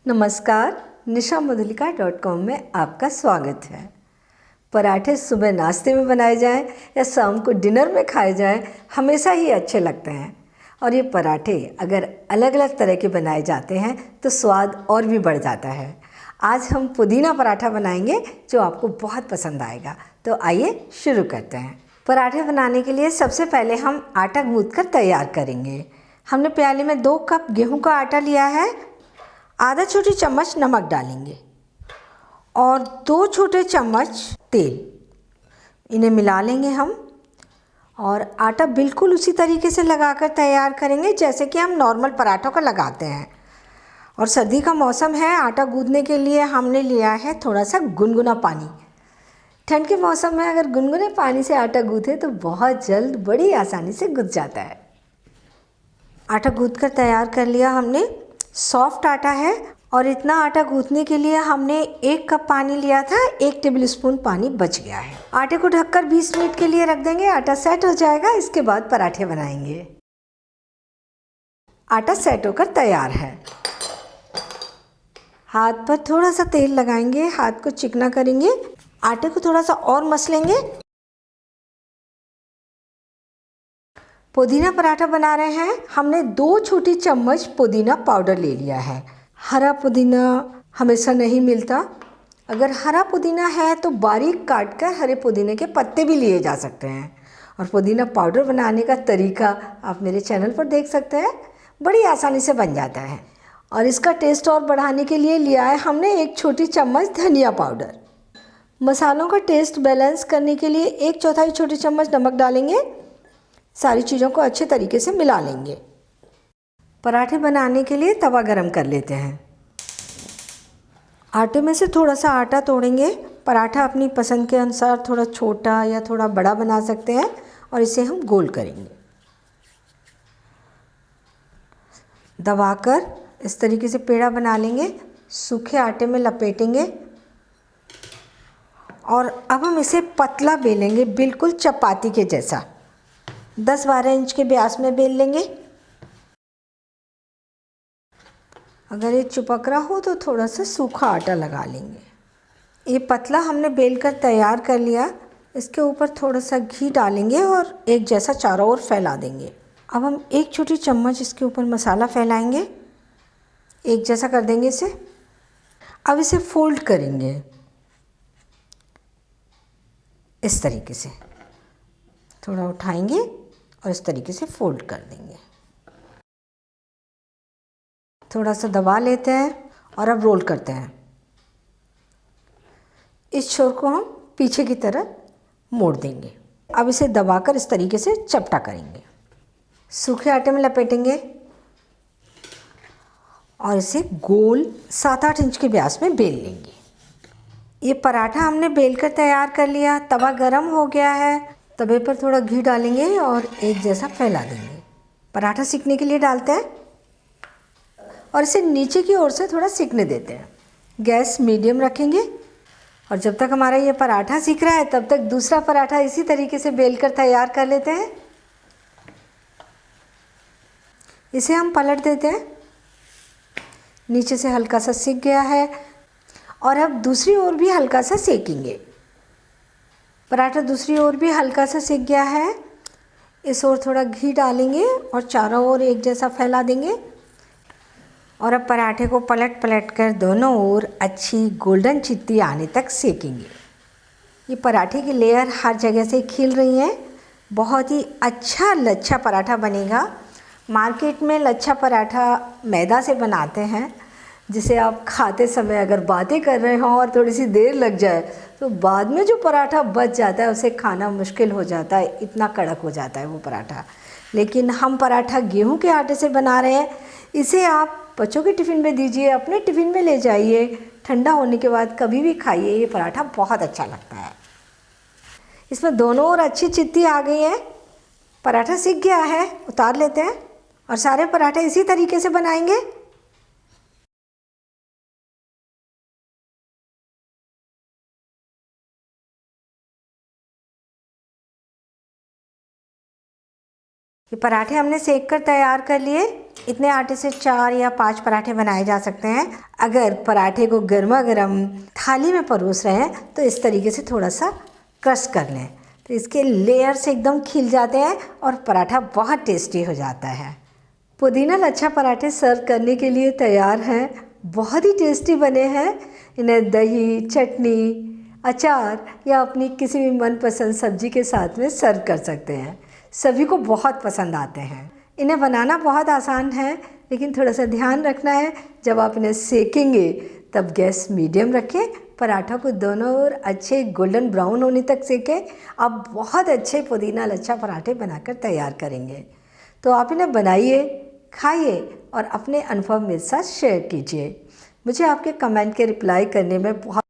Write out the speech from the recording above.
नमस्कार, nishamudhalika.com में आपका स्वागत है। पराठे सुबह नाश्ते में बनाए जाएं या शाम को डिनर में खाए जाएं, हमेशा ही अच्छे लगते हैं। और ये पराठे अगर अलग अलग तरह के बनाए जाते हैं तो स्वाद और भी बढ़ जाता है। आज हम पुदीना पराठा बनाएंगे जो आपको बहुत पसंद आएगा। तो आइए शुरू करते हैं। पराठे बनाने के लिए सबसे पहले हम आटा गूँथ कर तैयार करेंगे। हमने प्याले में 2 कप गेहूँ का आटा लिया है। आधा छोटी चम्मच नमक डालेंगे और 2 छोटे चम्मच तेल, इन्हें मिला लेंगे हम। और आटा बिल्कुल उसी तरीके से लगाकर तैयार करेंगे जैसे कि हम नॉर्मल पराठों का लगाते हैं। और सर्दी का मौसम है, आटा गूँथने के लिए हमने लिया है थोड़ा सा गुनगुना पानी। ठंड के मौसम में अगर गुनगुने पानी से आटा गूँथे तो बहुत जल्द बड़ी आसानी से गूँथ जाता है। आटा गूँथ कर तैयार कर लिया हमने। सॉफ्ट आटा है और इतना आटा गूँथने के लिए हमने 1 कप पानी लिया था, 1 टेबलस्पून पानी बच गया है। आटे को ढककर 20 मिनट के लिए रख देंगे। आटा सेट हो जाएगा, इसके बाद पराठे बनाएंगे। आटा सेट होकर तैयार है। हाथ पर थोड़ा सा तेल लगाएंगे, हाथ को चिकना करेंगे, आटे को थोड़ा सा और मसलेंगे। पुदीना पराठा बना रहे हैं। हमने 2 छोटी चम्मच पुदीना पाउडर ले लिया है। हरा पुदीना हमेशा नहीं मिलता। अगर हरा पुदीना है तो बारीक काट कर हरे पुदीने के पत्ते भी लिए जा सकते हैं। और पुदीना पाउडर बनाने का तरीका आप मेरे चैनल पर देख सकते हैं, बड़ी आसानी से बन जाता है। और इसका टेस्ट और बढ़ाने के लिए लिया है हमने 1 छोटी चम्मच धनिया पाउडर। मसालों का टेस्ट बैलेंस करने के लिए 1/4 छोटी चम्मच नमक डालेंगे। सारी चीज़ों को अच्छे तरीके से मिला लेंगे। पराठे बनाने के लिए तवा गरम कर लेते हैं। आटे में से थोड़ा सा आटा तोड़ेंगे। पराठा अपनी पसंद के अनुसार थोड़ा छोटा या थोड़ा बड़ा बना सकते हैं और इसे हम गोल करेंगे। दबाकर इस तरीके से पेड़ा बना लेंगे, सूखे आटे में लपेटेंगे और अब हम इसे पतला बेलेंगे, बिल्कुल चपाती के जैसा। 10-12 इंच के व्यास में बेल लेंगे। अगर ये चिपक रहा हो तो थोड़ा सा सूखा आटा लगा लेंगे। ये पतला हमने बेल कर तैयार कर लिया। इसके ऊपर थोड़ा सा घी डालेंगे और एक जैसा चारों ओर फैला देंगे। अब हम 1 छोटी चम्मच इसके ऊपर मसाला फैलाएंगे, एक जैसा कर देंगे इसे। अब इसे फोल्ड करेंगे इस तरीके से, थोड़ा उठाएंगे और इस तरीके से फोल्ड कर देंगे। थोड़ा सा दबा लेते हैं और अब रोल करते हैं। इस छोर को हम पीछे की तरफ मोड़ देंगे। अब इसे दबाकर इस तरीके से चपटा करेंगे। सूखे आटे में लपेटेंगे और इसे गोल 7-8 इंच के व्यास में बेल लेंगे। ये पराठा हमने बेल कर तैयार कर लिया। तवा गरम हो गया है। तवे पर थोड़ा घी डालेंगे और एक जैसा फैला देंगे। पराठा सिकने के लिए डालते हैं और इसे नीचे की ओर से थोड़ा सिकने देते हैं। गैस मीडियम रखेंगे और जब तक हमारा ये पराठा सिक रहा है तब तक दूसरा पराठा इसी तरीके से बेल कर तैयार कर लेते हैं। इसे हम पलट देते हैं। नीचे से हल्का सा सिक गया है और अब दूसरी ओर भी हल्का सा सेकेंगे। पराठा दूसरी ओर भी हल्का सा सिक गया है। इस ओर थोड़ा घी डालेंगे और चारों ओर एक जैसा फैला देंगे। और अब पराठे को पलट पलट कर दोनों ओर अच्छी गोल्डन चित्ती आने तक सेकेंगे। ये पराठे की लेयर हर जगह से खिल रही है। बहुत ही अच्छा लच्छा पराठा बनेगा। मार्केट में लच्छा पराठा मैदा से बनाते हैं, जिसे आप खाते समय अगर बातें कर रहे हों और थोड़ी सी देर लग जाए तो बाद में जो पराठा बच जाता है उसे खाना मुश्किल हो जाता है, इतना कड़क हो जाता है वो पराठा। लेकिन हम पराठा गेहूं के आटे से बना रहे हैं। इसे आप बच्चों के टिफ़िन में दीजिए, अपने टिफ़िन में ले जाइए, ठंडा होने के बाद कभी भी खाइए। ये पराठा बहुत अच्छा लगता है। इसमें दोनों ओर अच्छी चित्ती आ गई है। पराठा सिक गया है, उतार लेते हैं और सारे पराठे इसी तरीके से बनाएंगे। ये पराठे हमने सेक कर तैयार कर लिए। इतने आटे से 4 या 5 पराठे बनाए जा सकते हैं। अगर पराठे को गर्मा गर्म थाली में परोस रहे हैं तो इस तरीके से थोड़ा सा क्रश कर लें, तो इसके लेयर्स एकदम खिल जाते हैं और पराठा बहुत टेस्टी हो जाता है। पुदीना लच्छा पराठे सर्व करने के लिए तैयार हैं। बहुत ही टेस्टी बने हैं। इन्हें दही, चटनी, अचार या अपनी किसी भी मनपसंद सब्जी के साथ में सर्व कर सकते हैं। सभी को बहुत पसंद आते हैं। इन्हें बनाना बहुत आसान है, लेकिन थोड़ा सा ध्यान रखना है। जब आप इन्हें सेकेंगे तब गैस मीडियम रखें। पराठा को दोनों ओर अच्छे गोल्डन ब्राउन होने तक सेकें। आप बहुत अच्छे पुदीना लच्छा पराठे बनाकर तैयार करेंगे। तो आप इन्हें बनाइए, खाइए और अपने अनुभव मेरे साथ शेयर कीजिए। मुझे आपके कमेंट के रिप्लाई करने में बहुत